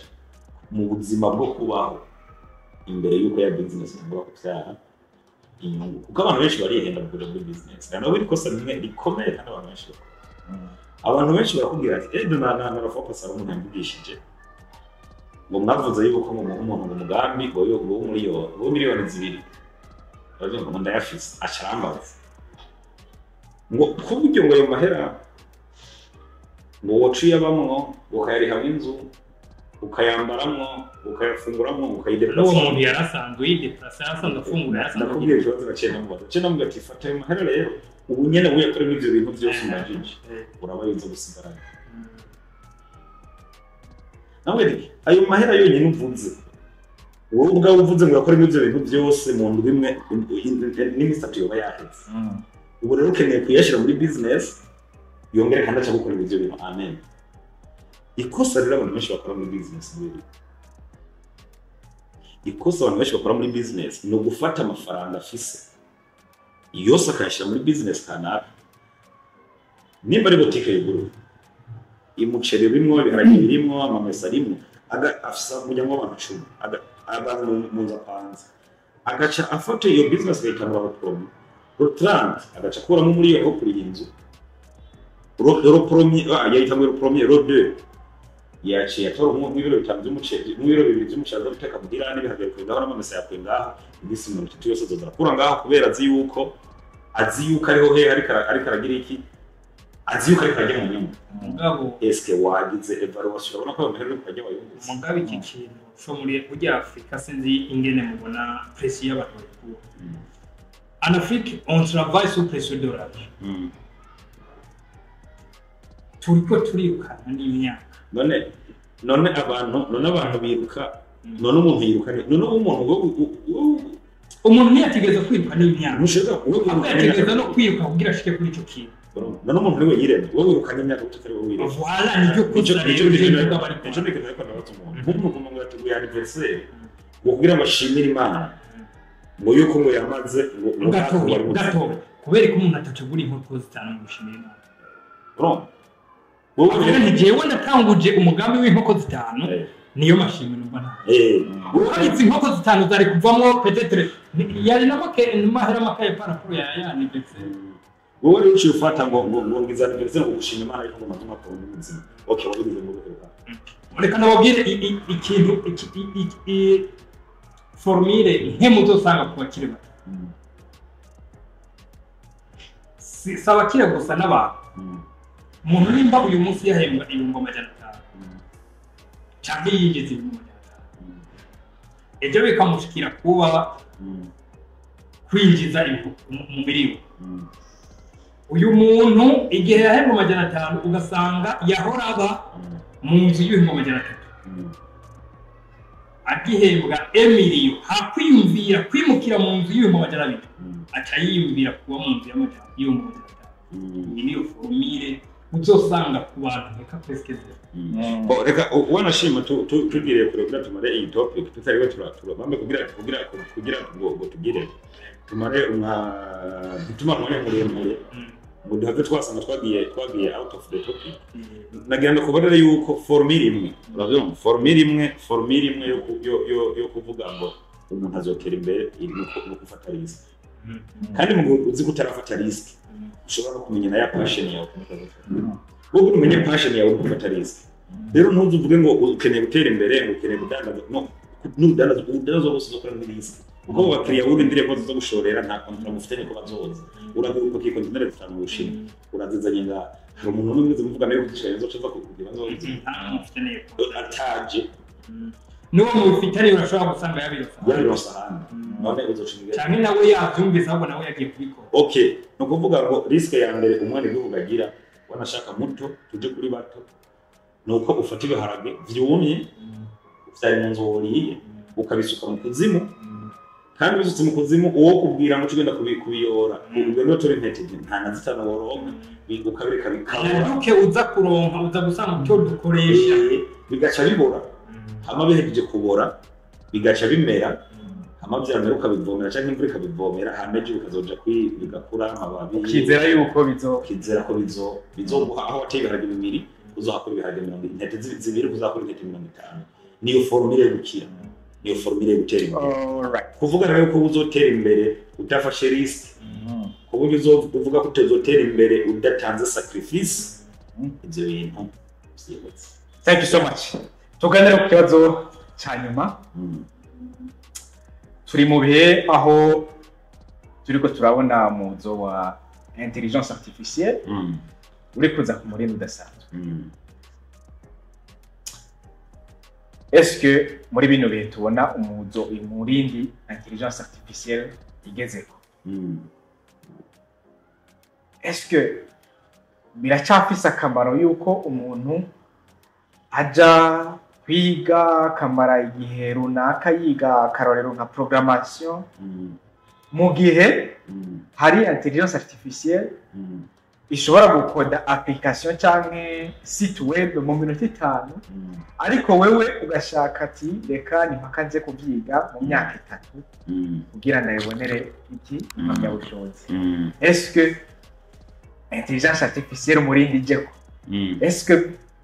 mu buzima bwo kubaho imbere yuko ya business ngwa kubyara inyungu kuko abantu benshi barihenda mu kujya muri business kandi abo bikosa rimwe rikomeye kandi abantu benshi barakubwira ati edo na focus ari umuntu yambugishije ngo mwavuze yuko ngo umuntu ngo mugambi ngo yo miliyoni 2 baje ngo ndayafise acarambaza ngo kuburyo ngo ayo mahera ngo waciye abamwo ukayari hamwe inzu ukayambaramwo ukayafunguramwo ukayidepasa n'uwo muntu yarasanzwe yidepasa asanzwe afungura yasanzwe nakubwiye ikibazo bacenda mu bato cenda mu gati fata ayo mahera rero ubu nyene uyakora n'ivyo bintu byose umajije urabayiza gusigarana nawe ayo mahera yonyine uvuze wowe ubwawe uvuze ngo yakore n'ivyo bintu byose mu ndwi imwe n'imisatsi yoba yaheze ubu rero ukeneye kuyashira muri business yongere kandi aca gukora ibyo bintu amen ikosa rero abantu benshi bakora muri business biri ikosa abantu benshi bakora muri business no gufata amafaranga afise yose akayashira muri business kanaka nimba ari boutique y'uguru imuceri bimwe biharage birimo amamesa rimwe afisa mujya mu bantu 10 abantu muza panze agaca afata iyo business kayitanga problem rotrant agaca kuramo muri yo kuri inzu ro premier yayitangwe ro premier ro 2 yaciye atora mu biro bitanze umuceri mu biro bibiri by'umuceri zo guteka mugira n'ibiharage kwindaho n'amamesa yakwindaho ibisi 30 yose zozara kura ngaho kubera azi yuko ariho he ariko aragira iki azi yuko ariko ajya mu nyuma mugabo eske wagize evaluation urabona ko bamerere kujya bayunguza mugabo iki kintu cyo muri burya Afrika sinzi ingene mubona presi y'abantu bakuru en Afrique on travaille sous pression de l'âge turiko turikana n'imyaka none abantu biruka none umuntu yiruka none umuntu ntiyategeza kwiruka n'imyaka yategeza no kwiruka kugira ashike kuri ico kintu none umuntu niwe yiremye wowe wirukanye imyaka utari wowe wiremye voilà nibyo kuza rero ejo nigeze ko nabatse umuntu ngo yateguye anniversaire ngo kugira amashimira Imana ngo yuko ngo yamaze ngo gato kubera ko umuntu atategura inkoko zitanu mu gushimira Imana wowe ntijewe natanguje umugambi w'inkoko zitanu niyo mashimira Imana urabitse inkoko zitanu zari kuvamo peut-être yari mahera makaye parapuro yani ndetse wowe rero uciye ufata ngo ngiza anniversaire ngo gushima Imana ariko ngo matuma ko mu buzima okay wabigize mu rwego reka nababwire ikintu formule nk'emuzo usanga ku bakiri bato saba kire gusa n'abantu umuntu nimba uyu munsi yahembwa 500 cyangwa yigeze 500 ejo bikamushikira kuba kwinjiza mu miliyoni uyu muntu igihe yahembwa 500 ugasanga yahora aba mu nzu y'ibihumbi 300 agihembwa emiliyo hakwiyumvira kwimukira mu nzu y'ibihumbi 200 acayiyumvira kuba mu nzu y'ibihumbi 500 niyo formule uzosanga ku bantu reka presque reka wanashima tugire kure tumare iyi topic tutariwe turabambe kugira ngo tugire tumare bituma muremure ngo duhave twasanga twagiye out of the topic nagenda kubarira yuko formule imwe uravyumva formule imwe yo kuvuga ngo umuntu azotera imbere no gufata risk kandi mu uzi gutarafata risk ushobora kumenya na ya passion yawe wowe umenye passion yawe uri gufata risk rero ntuzi uvuge ngo ukeneye gutera imbere ngo ukeneye kudandaza no n'udandaza bose zo kora muri risk ubwo abakiriya urindiriye ko zo gushorera nta kontra mufitanye ko bazoza uravuga ko kikontinere tutanu gushima urazizanye nga hari umuntu n'umwe uvuga nayo kugishanya zo cyo kugira ngo mufitanye ataje n'uwo mufitanye urashobora gusanga yabirosa hano none uzocungira cyane nawe yavyumvise ahubwo nawe yagiye kubikora okay no kuvuga ngo risk ya mbere umwana w'igihugu agira wanashaka muto tuje kuri bato nuko ufata ibiharage vyumye vyari mu nzoriye ukabisuka mu kuzimu kandi bisutse mu kuzimu uwo kubwira ngo cugenda kubiyora ubwo no tore ntete nta nazitana woronka ukabireka bikabura uke uza kuronka uza gusanga cyo dukoresha bigaca bibora hama bihejeje kubora bigaca bimera hama vyamera ukabivomera canke imvura ikabivomera hameje ukazoja bigakura amababi ukizera yuko kizera ko bizoguha aho wateye ibiharage bibiri uzakora ibiharage 70 intete zibiri uzakora intete 50 niyo formule gukira niyo formule gutera imbere kuvuga rero ko uzotera imbere udafashe risk kuburyo uzovuga ko utazotera imbere udatanze sacrifice ibyo bintu byibutse. Thank you so much. Tuganira ku kibazo cyanyuma turi mu bihe aho turiko turabona muzo wa intelligence artificielle uri kuza ku murinda udasanzwe. Est-ce que muri bino bihe tubona umuzo imurindi intelligence artificielle igezeko? Est-ce que biracafise akamaro yuko umuntu aja kwiga kamara igihe runaka yiga akarorero nka programmation mu gihe hari intelligence artificielle ishobora gukoda application canke site web mu minota 5 ariko wewe ugashaka ati reka nimpaka nze kuvyiga mu myaka 3 kugira ndayibonere iki impamyabushobozi. Est-ce que intelligence artificielle umurindi ijeko? Est-ce que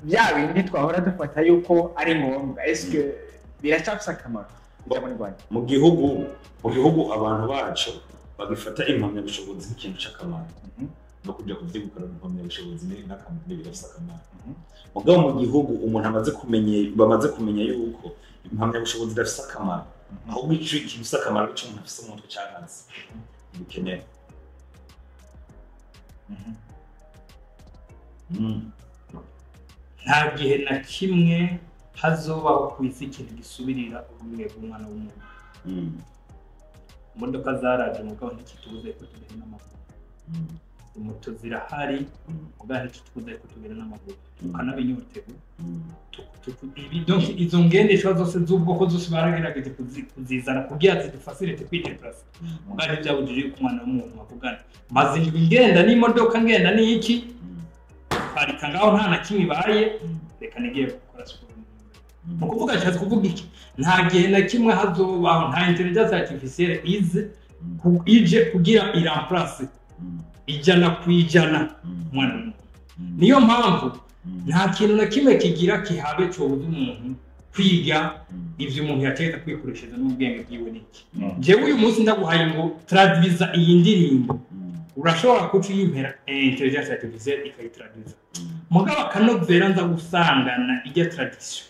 bya bindi twahora dufata yuko ari ngombwa? Est-ce que biracafise akamaro mu gihugu abantu bacu bagifata impamyabushobozi nk'ikintu cy'akamaro no kujya kuvyigukana impamyabushobozi n'akamaro birafise akamaro. Mugabo mu gihugu umuntu bamaze kumenya yuko impamyabushobozi idafise akamaro ahubwo ico gifise akamaro cyo umuntu afise mu mutwe cy'akazi bikeneye. Nta gihe na kimwe hazobaho kwisi ikintu gisubirira ubumwe bw'umwana w'umuntu. Imodoka zaraje mugabo ntikitubuze ko tugenda n'amaguru. Moto zirahari mugabo ntikitubuze ko tugenda n'amaguru. Tukanabinyotewe. Donc izo ngendeshwa zose z'ubwoko zose baragerageje kuzizana kugira zidufacilite kwideplace. Mugabo byabujije ko umwana w'umuntu avugana. Maze ngenda n'imodoka ngenda n'iki? Parika ngaho nta na kimwe baye reka nigiye gukora siporo. Mukuvuga cyane kuvuga iki? Nta gihe na kimwe hazobaho nta intelligence artificielle ije kugira iramplace ijana kwijana mwana. Niyo mpamvu nta kintu na kimwe kigira kihabe cyo umuntu kwiga ivyo umuntu yateka kwikoreshereza n'ubwenge bwiwe niki. Jewe uyu munsi ndaguhaye ngo traduiza iyi ndirimbo urashobora kuciyimpera intelligence artificielle ikayitraduiza. Mugabo akanovera nza gusangana ijya tradition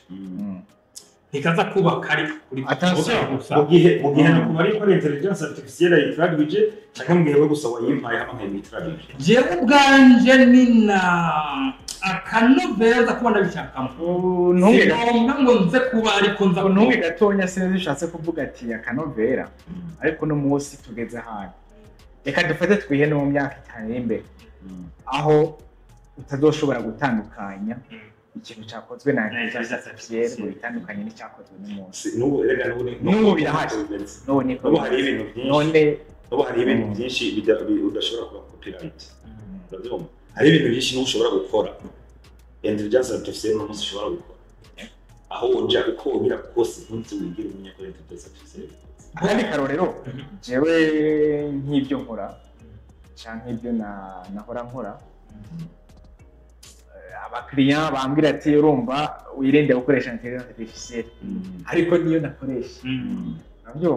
ikaza kuba kari kuri mu gihe no kubari ko intelligence artificielle yitraduije cyangwa mu gihe we gusa wayimpaye hamwe n'itraduije. Jewe ubwanje nina akanovera za kubona bishakamo ngo nze kuba ariko nza ntuge gatonya sinzi bishatse kuvuga ati akanovera ariko no munsi tugeze hano. Reka dufate twihe no mu myaka 5 imbere aho utazoshobora gutandukanya ikintu cyakozwe na intelligence artificielle ngo bitandukanye n'icyakozwe n'umuntu. N'ubu birahari. N'ubu hari ibintu byinshi. N'ubu hari ibintu byinshi udashobora kuba copyright. Urabyumva? Hari ibintu byinshi n'ushobora gukora intelligence artificielle no mushobora gukora. Aho uja uko ugira kose ntuzi wigira umunyakora intelligence artificielle. Kandi karorero jewe nk'ibyo nkora canke ibyo nahora nkora abakiriya bambwira ati urumva wirinde gukoresha intelligence artificielle ariko niyo nakoresha nabyo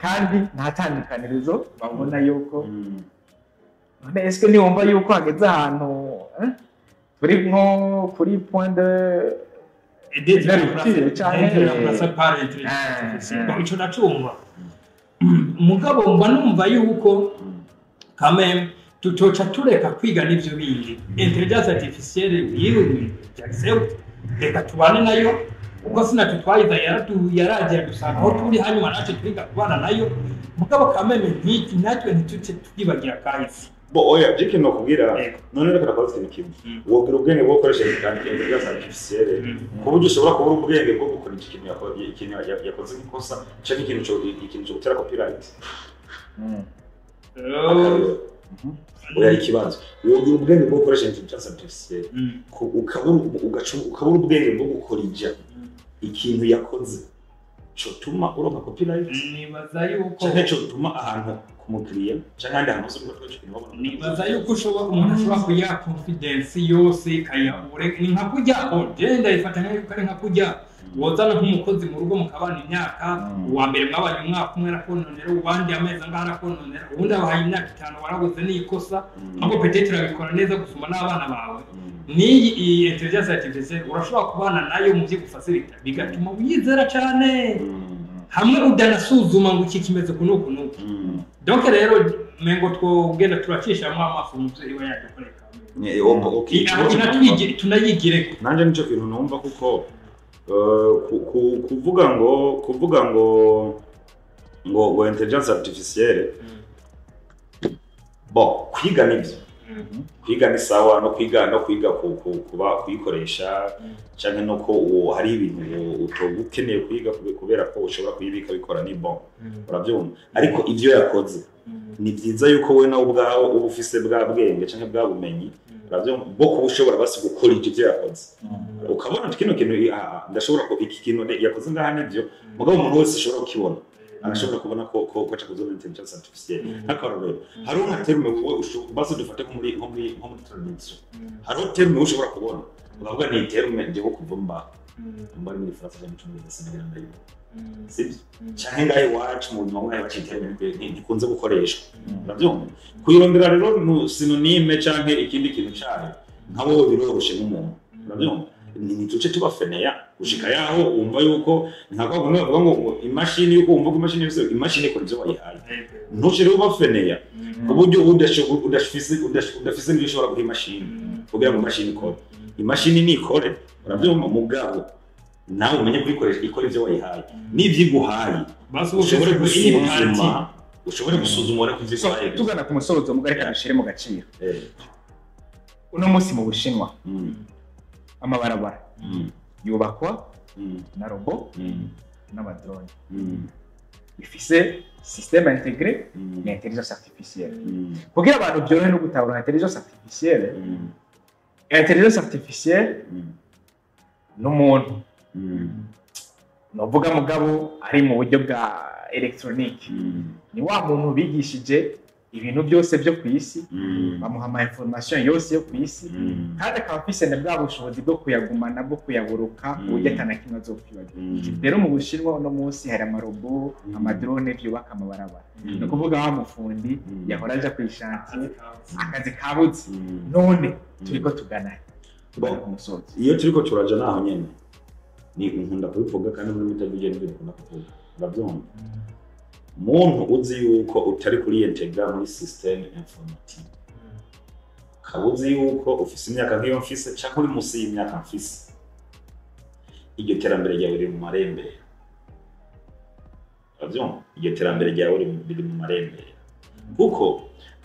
kandi nta tandukanirizo babona yuko none eske niwumva yuko hageze ahantu turi nko kuri point de ico nacumva mugabo mba numva yuko kameme tutoca tureka kwiga n'ivyo bindi intelligence artificielle yiwe jaxew reka tubane nayo uko sinatu twayiza yaragira dusanga aho turi hanyuma nacu twiga kubana nayo mugabo kameme nk'iki natwe ntituce twibagira kahise bo oya jike no kugira none reka nakoze ikintu kimwe wogira ubwenge bwo gukoresha intelligence artificielle ku buryo ushobora kubura ubwenge bwo gukora ikintu yakoze ikosa cyangwa ikintu cyo gutera copyright oya ikibazo wogira ubwenge bwo gukoresha intelligence artificielle ukabura ubwenge bwo gukorija ikintu yakoze cyo tuma uronka copyright nibaza yuko cyane cyo tuma ahantu kumukiriya cyangwa andi hantu z'ubwo nibaza yuko umuntu ashobora kuya confidence yose kayabure ni nka kujya agenda ifatanya yuko ari nka kujya wozana nk'umukozi mu rugo mukabana imyaka uwa mbere mwabanye umwaka umwe arakononera ubandi amezi angahe arakononera ubundi abahaye imyaka 5 warabuze n'ikosa ahubwo peut-être urabikora neza gusuma n'abana bawe ni intelligence artificielle urashobora kubana nayo mu by'igufasirita bigatuma uyizera cyane hamwe udanasuzuma ngo iki kimeze kunuku nuku donc rero mengo twogenda turacishamo amafu mu byo iba yadukoreka okay tunayigire nanje nico kintu numva kuko kuvuga ngo intelligence artificielle bo kwiga nibyo kwiga ni sawa no kwiga kuba kuyikoresha cyangwa no ko hari ibintu utogukeneye kwiga kubera ko ushobora kuyibika bikora ni bon urabyumva ariko ivyo yakoze ni byiza yuko we nawe ubwawe uba ufise bwa bwenge cyangwa bwa bumenyi urabyumva bwo kuba ushobora basi gukora ivyo yakoze ukabona kino kintu ndashobora ko iki kintu yakoze ngaha nibyo mugabo umuntu wese ashobora kukibona arashobora kubona ko cyakoze muri intelligence artificielle hakarorero hari una terme basi dufate ko muri tradition hari terme ushobora kubona ukavuga ni terme nje kuvumba mbari muri France ya mico muri Senegal ndayo sibyo cyane ngaye wacu mu nyuma ya terme ntikunze gukoreshwa urabyumva kuyirondera rero mu synonyme cyangwa ikindi kintu cyayo nkabo biroroshe nk'umuntu urabyumva ni tuce tubafeneya ushika yaho umva yuko nkako bavuga ngo imashini yuko umva ko imashini yose imashini ikora ibyo wayihaye ntuce rero bafeneya uburyo udafise n'ibyo ushobora guha imashini kugira ngo imashini ikore imashini nikore urabyumva mugabo nawe umenye kuyikoresha ikora ibyo wayihaye n'ivyiguhaye ushobore gusuzuma uri kuvyisaye tugana ku musozo mugareka dushire mu gaciro uno munsi mu Bushinwa amabarabara yubakwa na robot n'amadrone bifise système intégré ya intelligence artificielle kugira abantu byorohe no gutahura intelligence artificielle n'umuntu novuga mugabo ari mu buryo bwa electronique ni wa muntu bigishije ibintu byose byo kwisi bamuha ama information yose yo kwisi kandi akaba afise na bwa bushobozi bwo kuyagumana bwo kuyaburuka uburyo atanakimwe azokwibagira rero mu Bushinwa no munsi hari amarobo amadrone byubaka amabarabara no kuvuga wa mufundi yahora aja kwishantiye akazi kabuze none turiko tugana ku musozi iyo turiko turaja naho nyene ni nkunda kubivuga kandi muri mitavuge n'ibikunda kuvuga urabyumva muntu uzi yuko utari kuri integra muri system informatique kabuzi yuko ufise imyaka nk'iyo mfise cyangwa uri musi y'imyaka mfise iryo terambere ryawe riri mu marembere urabyumva iryo terambere ryawe riri mu marembere kuko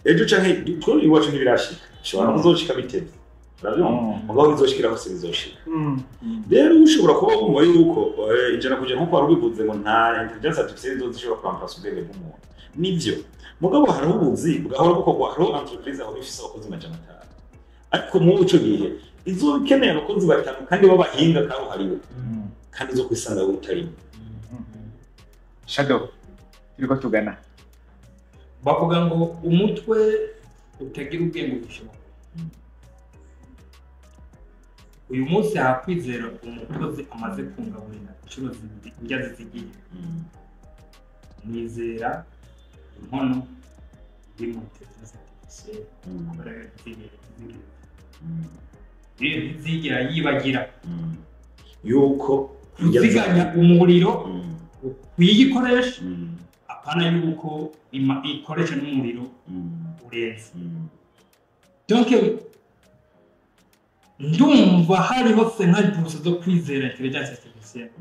ejo canke turi iwacu ntibirashika shobora kuzoshika bitevye urabyumva mugabo bizoshikira hose bizoshika rero ushobora kuba wumva yuko ijana kuja nko kwari ubivuze ngo nta intelligence artificielle izishobora kwamplasa ubwenge bw'umuntu nivyo mugabo hari ubuzi bwahora bukorwa hari entreprise aho bifise abakozi majana 5 ariko mu buco gihe izo bikeneye abakozi batanu kandi babahinga karuhariwe kandi zo kwisanga utari shadow turiko tugana bavuga ngo umutwe utagira ubwenge bushoboka uyu munsi hakwizera umukozi amaze kungaburira inshuro zibiri zigiye nizera inkono y'umutekereza ntizigira yibagira yuko kuziganya umuriro kuyikoresha apana yuko ikoresha n'umuriro urenze. Donc ndumva hariho 50% zo kwizera intelligence artificielle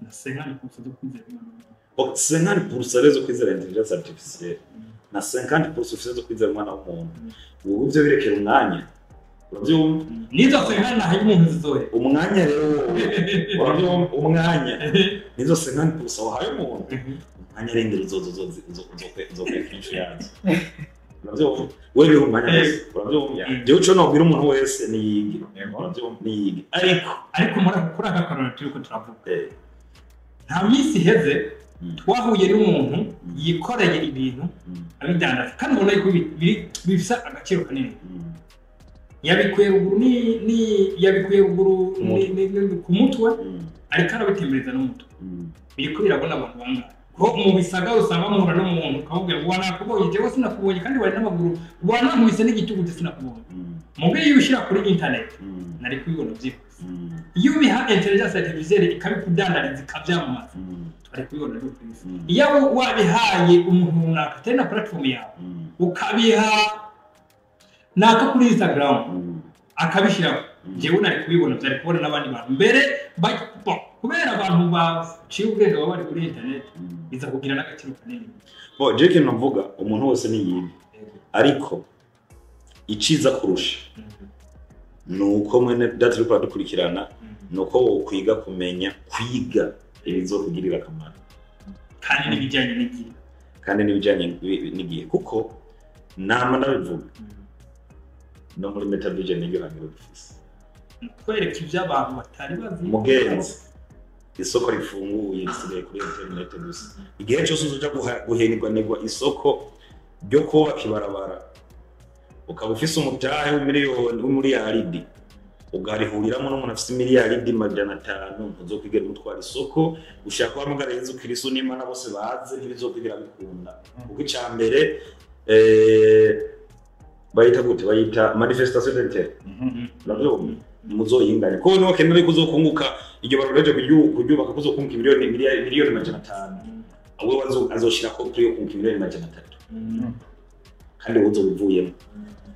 na 50% zo kwizera imana. 50% zo kwizera intelligence artificielle na 50% zo kwizera umwana w'umuntu. Ubu byo birekera umwanya. Urabyumva? Nizo 50 naho umuntu zizoye. Umwanya rero urabyumva umwanya. Nizo 50% wahaye umuntu. Umwanya rengera zo kwifisha yazo. Urabyumva? Wewe umwanya wese. Urabyumva? Jewe cyo nobwira umuntu wese niyigi. Urabyumva? Niyigi. Ariko kuri aka karona turiko turavuga. Nta misi heze twahuye n'umuntu yikoreye ibintu abidandaza kandi ubona yuko bifisa agaciro kanini. Yabikuye ruguru ku mutwe ariko arabitembereza n'umutwe. Biriko birabona abantu bangana ko mu bisaga usanga muhura n'umuntu ukabubwira ngo wanakubonye jewe sinakubonye kandi wari n'amaguru wanankubise n'igitugu sinakubonye. Mubwe iyo ushira kuri internet nari kubibona byihuse. Iyo biha intelligence artificielle ikabikudandariza ikavyamamaza twari kubibona byihuse. Iyo wabihaye umuntu runaka tena platform yawe ukabiha naka kuri Instagram akabishira jewe nari kubibona byari kubona n'abandi bantu mbere kubera abantu baciye ubwenge baba bari kuri internet biza kugira n'agaciro kanini. Jeke navuga umuntu wose ni yibi ariko iciza kurusha nuko mwene data riko dukurikirana nuko wo kwiga kumenya kwiga ibizokugirira akamaro kandi n'ibijanye n'igihe kuko nama ndabivuga no muri Meta Vision n'ibyo hangiro dufise kwereka iby'abantu batari bazi mugenzi isoko rifunguye risigaye kuri internet gusa igihe cyose uzoja guhenirwa isoko ryo kubaka ibarabara ukaba ufise umutahe w'umiliyaridi ugarihuriramo n'umuntu afise miliyaridi 500 uzokwigera gutwara isoko ushaka kwamugara Yesu Kristo n'Imana bose baze ntibizokwigira bikunda kuko icambere bayita manifestation d'intérêt. Nabyo muzoyinganya ko no kenere kuzokunguka iryo baroreje kuryubaka kuzokunguka miliyoni 500 abo azoshira ko kuri kunguka miliyoni 300 kandi uzo bivuyemo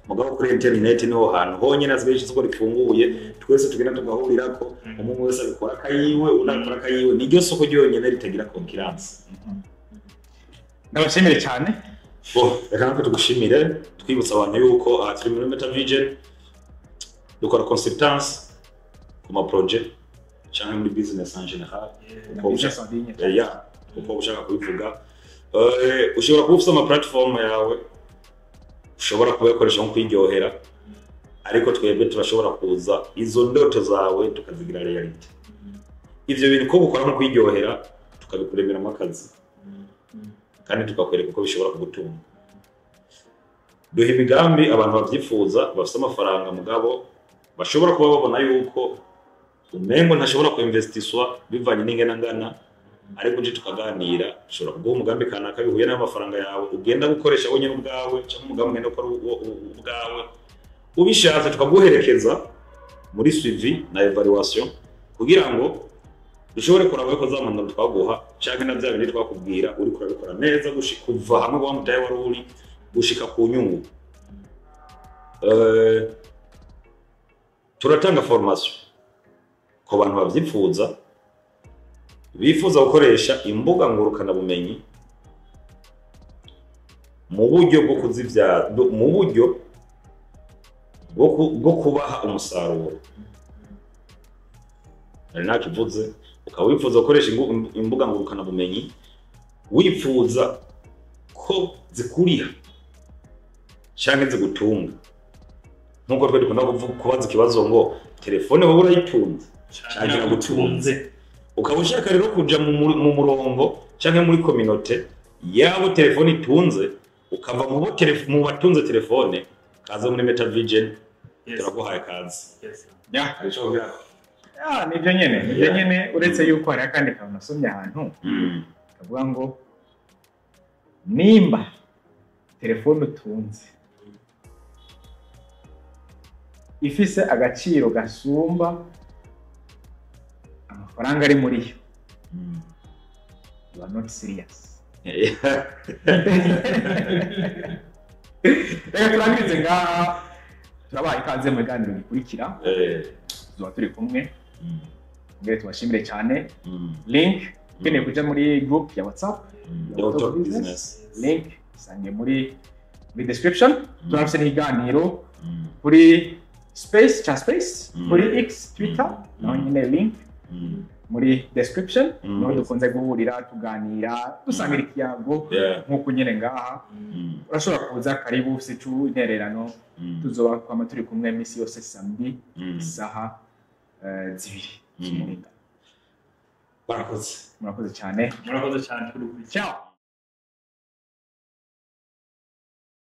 mugabo kuri internet niho hantu honyine azbeje isoko rifunguye twese tugenda tugahurira ko umuntu wese abikora kayiwe unakora kayiwe niryo soko ryonyine ritagira concurrence. Ndabashimire cyane. Reka tugushimire twibutsa abantu yuko turi muri Meta Vision dukora consultance ku ma project cyangwa muri business en general uko ushaka kubivuga ushobora kuba ama platform yawe ushobora kubakoresha nko kwiryohera ariko twebwe turashobora kuza izo ndoto zawe tukazigira reality. Ivyo bintu ko gukora nko kwiryohera tukabikuremeramo akazi kandi tukakwereka uko bishobora kugutunga. Duhe imigambi abantu bavyifuza bafite amafaranga mugabo bashobora kuba babona yuko umengo ntashobora kuinvestiswa bivanye n'ingena ngana ariko nje tukaganira ushobora kuguha umugambi kanaka bihuye n'amafaranga yawe ugenda gukoresha wonyine ubwawe cyangwa umugambi ngenda ukora ubwawe ubishatse tukaguherekeza muri suivi na evaluation kugira ngo dushobore kuraba ko zamanura twaguha cyangwa na bya bindi twakubwira uri kurabikora neza kuva hamwe wa mutaye wari uri gushika ku nyungu. Turatanga formation ku bantu bavyifuza bifuza gukoresha imbuga ngurukana bumenyi mu buryo bwo kuzivya mu buryo bwo kubaha umusaruro. Nakivuze ukaba wifuza gukoresha imbuga ngurukana bumenyi wifuza ko zikuriha cyangwa zigutunga nkuko twe dukunda kubaza ikibazo ngo telefone wowe urayitunze cyangwa gutunze ukaba ushaka rero kuja mu murongo cyangwa muri community yabo telefone itunze ukava mu batunze telefone kaza muri Meta Vision turaguhaye kazi. Nibyo nyene uretse yuko hari akandi kantu nasomye ahantu kavuga ngo nimba telefone utunze ifise agaciro gasumba amafaranga ari muri yo, you are not serious. Reka turangirize ngaha, turabaha ikaze mu biganiro bikurikira, tuzoba turi kumwe, mbere tubashimire cyane. Link ukeneye kuja muri group ya WhatsApp ya Top Business, link isange muri description. Turafise n'ikiganiro kuri space kuri X Twitter, naho nyine link muri description, niho dukunze guhurira tuganira dusangira ikiyago nk'uko nyine ngaha. Urashobora kuza, karibu ufise icu intererano, tuzoba kwama turi kumwe misi yose samedi isaha 2 z'umuringa. Murakoze Murakoze cyane. Murakoze cyane kuri Ciao.